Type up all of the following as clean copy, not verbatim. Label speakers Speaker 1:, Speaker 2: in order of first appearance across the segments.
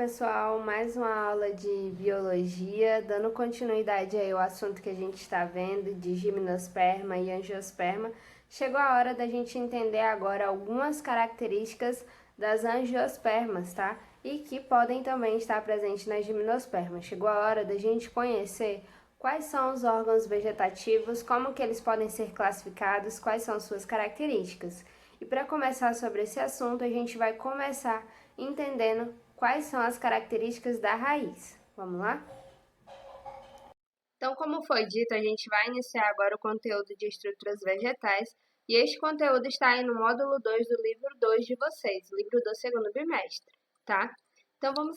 Speaker 1: pessoal, mais uma aula de biologia, dando continuidade aí ao assunto que a gente está vendo de gimnosperma e angiosperma. Chegou a hora da gente entender agora algumas características das angiospermas, tá? E que podem também estar presentes nas gimnospermas. Chegou a hora da gente conhecer quais são os órgãos vegetativos, como que eles podem ser classificados, quais são suas características. E para começar sobre esse assunto, a gente vai começar entendendo quais são as características da raiz. Vamos lá? Então, como foi dito, a gente vai iniciar agora o conteúdo de estruturas vegetais e este conteúdo está aí no módulo 2 do livro 2 de vocês, livro do segundo bimestre, tá? Então, vamos.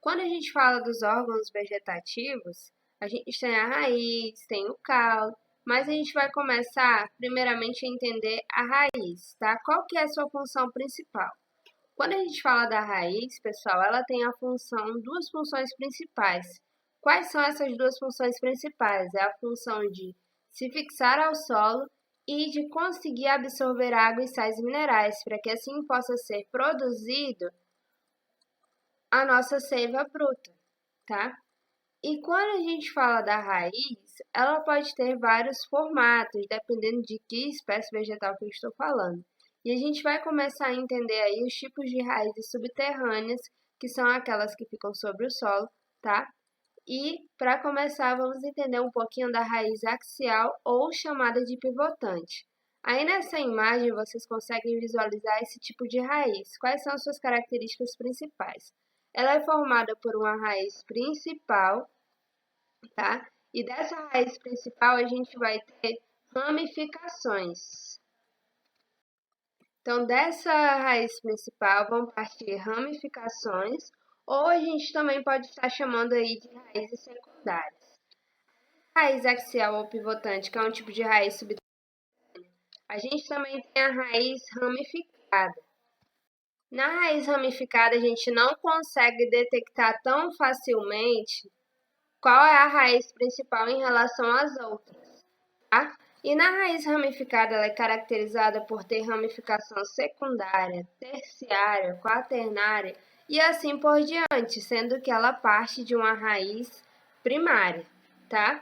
Speaker 1: Quando a gente fala dos órgãos vegetativos, a gente tem a raiz, tem o caule, mas a gente vai começar primeiramente a entender a raiz, tá? Qual que é a sua função principal? Quando a gente fala da raiz, pessoal, ela tem duas funções principais. Quais são essas duas funções principais? É a função de se fixar ao solo e de conseguir absorver água e sais minerais, para que assim possa ser produzido a nossa seiva bruta, tá? E quando a gente fala da raiz, ela pode ter vários formatos, dependendo de que espécie vegetal que eu estou falando. E a gente vai começar a entender aí os tipos de raízes subterrâneas, que são aquelas que ficam sobre o solo, tá? E para começar, vamos entender um pouquinho da raiz axial ou chamada de pivotante. Aí nessa imagem vocês conseguem visualizar esse tipo de raiz. Quais são as suas características principais? Ela é formada por uma raiz principal, tá? E dessa raiz principal a gente vai ter ramificações. Então, dessa raiz principal vão partir ramificações, ou a gente também pode estar chamando aí de raízes secundárias. A raiz axial ou pivotante, que é um tipo de raiz subterrânea, a gente também tem a raiz ramificada. Na raiz ramificada, a gente não consegue detectar tão facilmente qual é a raiz principal em relação às outras, tá? E na raiz ramificada, ela é caracterizada por ter ramificação secundária, terciária, quaternária e assim por diante, sendo que ela parte de uma raiz primária, tá?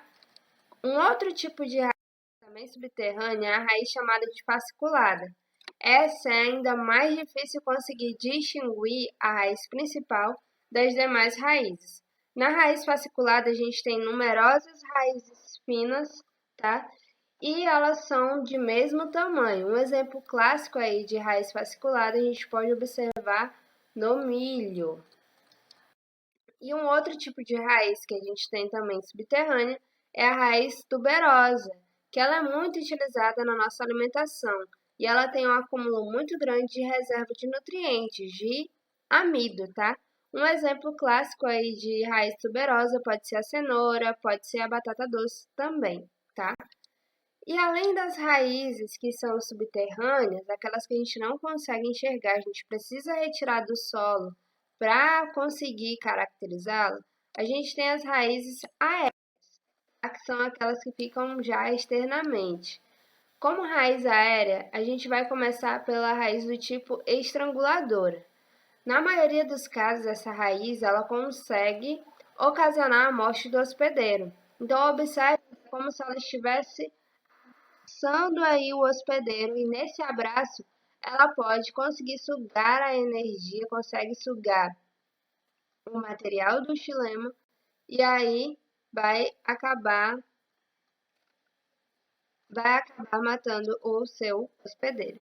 Speaker 1: Um outro tipo de raiz também subterrânea é a raiz chamada de fasciculada. Essa é ainda mais difícil conseguir distinguir a raiz principal das demais raízes. Na raiz fasciculada, a gente tem numerosas raízes finas, tá? E elas são de mesmo tamanho. Um exemplo clássico aí de raiz fasciculada a gente pode observar no milho. E um outro tipo de raiz que a gente tem também subterrânea é a raiz tuberosa, que ela é muito utilizada na nossa alimentação e ela tem um acúmulo muito grande de reserva de nutrientes, de amido, tá? Um exemplo clássico aí de raiz tuberosa pode ser a cenoura, pode ser a batata doce também, tá? E além das raízes que são subterrâneas, aquelas que a gente não consegue enxergar, a gente precisa retirar do solo para conseguir caracterizá-la, a gente tem as raízes aéreas, que são aquelas que ficam já externamente. Como raiz aérea, a gente vai começar pela raiz do tipo estranguladora. Na maioria dos casos, essa raiz ela consegue ocasionar a morte do hospedeiro. Então, observe como se ela estivesse abraçando aí o hospedeiro e nesse abraço ela pode conseguir sugar a energia, consegue sugar o material do xilema e aí vai acabar matando o seu hospedeiro.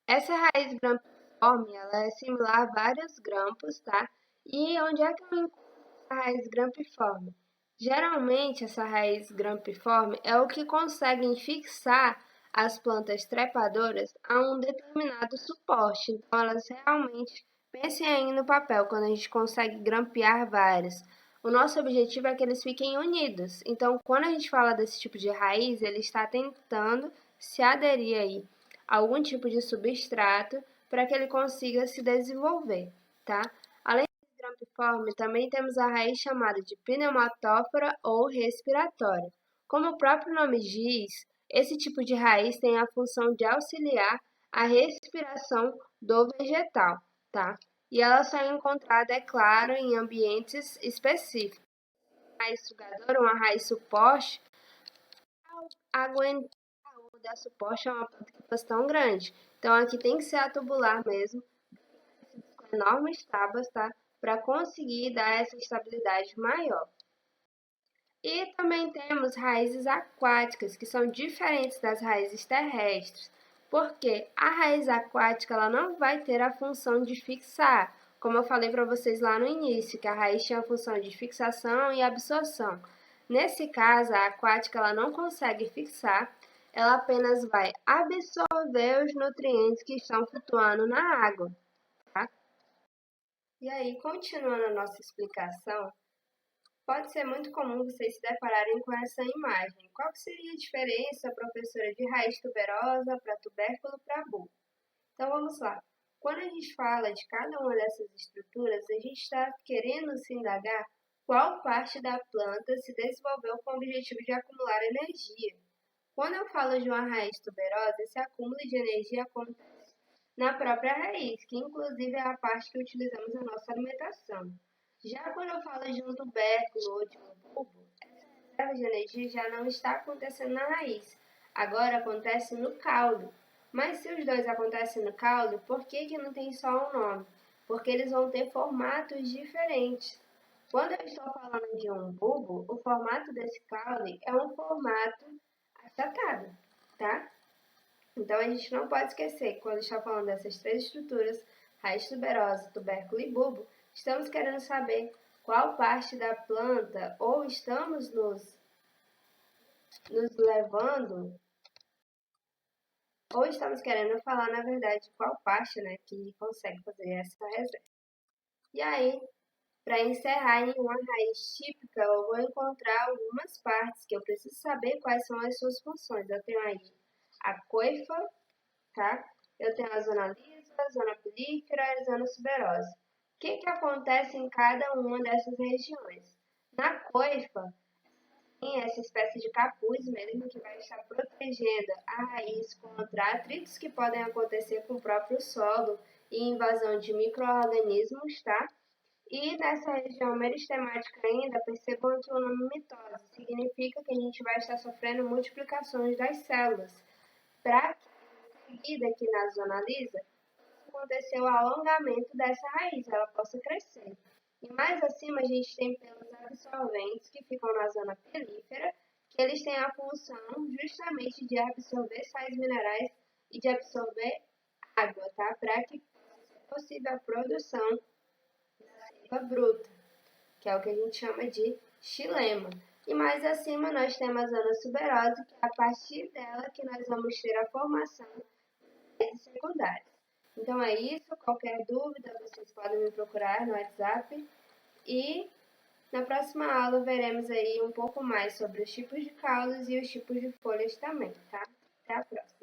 Speaker 1: Essa raiz grampiforme, ela é similar a vários grampos, tá? E onde é que eu encontro essa raiz grampiforme? Geralmente, essa raiz grampiforme é o que consegue fixar as plantas trepadoras a um determinado suporte. Então, elas realmente pensem aí no papel, quando a gente consegue grampear várias. O nosso objetivo é que eles fiquem unidos. Então, quando a gente fala desse tipo de raiz, ele está tentando se aderir aí a algum tipo de substrato para que ele consiga se desenvolver, tá? Além do grampiforme, também temos a raiz chamada de pneumatófora ou respiratória. Como o próprio nome diz, esse tipo de raiz tem a função de auxiliar a respiração do vegetal. tá? E ela só é encontrada, é claro, em ambientes específicos. A raiz sugadora, uma raiz suporte, aguentar ou dar suporte a uma planta que fosse tão grande. Então aqui tem que ser a tubular mesmo, com enormes tábuas, tá? Para conseguir dar essa estabilidade maior. E também temos raízes aquáticas, que são diferentes das raízes terrestres, porque a raiz aquática ela não vai ter a função de fixar, como eu falei para vocês lá no início, que a raiz tinha a função de fixação e absorção. Nesse caso, a aquática ela não consegue fixar, ela apenas vai absorver os nutrientes que estão flutuando na água, tá? E aí, continuando a nossa explicação, pode ser muito comum vocês se depararem com essa imagem. Qual que seria a diferença, professora, de raiz tuberosa para tubérculo para bulbo? Então vamos lá. Quando a gente fala de cada uma dessas estruturas, a gente está querendo se indagar qual parte da planta se desenvolveu com o objetivo de acumular energia. Quando eu falo de uma raiz tuberosa, esse acúmulo de energia acontece na própria raiz, que inclusive é a parte que utilizamos na nossa alimentação. Já quando eu falo de um tubérculo ou de um bulbo, essa reserva de energia já não está acontecendo na raiz, agora acontece no caule. Mas se os dois acontecem no caule, por que não tem só um nome? Porque eles vão ter formatos diferentes. Quando eu estou falando de um bulbo, o formato desse caule é um formato achatado, tá? Então a gente não pode esquecer que quando está falando dessas três estruturas, raiz tuberosa, tubérculo e bulbo, estamos querendo saber qual parte da planta ou estamos nos levando ou estamos querendo falar, na verdade, qual parte, né, que consegue fazer essa reserva. E aí, para encerrar em uma raiz típica, eu vou encontrar algumas partes que eu preciso saber quais são as suas funções. Eu tenho aí a coifa, tá? Eu tenho a zona lisa, a zona pilífera e a zona tuberosa. O que acontece em cada uma dessas regiões? Na coifa, tem essa espécie de capuz mesmo que vai estar protegendo a raiz contra atritos que podem acontecer com o próprio solo e invasão de micro-organismos, tá? E nessa região meristemática ainda, percebam que o nome mitose significa que a gente vai estar sofrendo multiplicações das células. Para que, em seguida, aqui na zona lisa, aconteceu o alongamento dessa raiz, ela possa crescer. E mais acima a gente tem pelos absorventes que ficam na zona pilífera, que eles têm a função justamente de absorver sais minerais e de absorver água, tá? Para que seja possível a produção bruta, que é o que a gente chama de xilema. E mais acima nós temos a zona tuberosa, que é a partir dela que nós vamos ter a formação de secundárias. Então é isso, qualquer dúvida vocês podem me procurar no WhatsApp e na próxima aula veremos aí um pouco mais sobre os tipos de caules e os tipos de folhas também, tá? Até a próxima!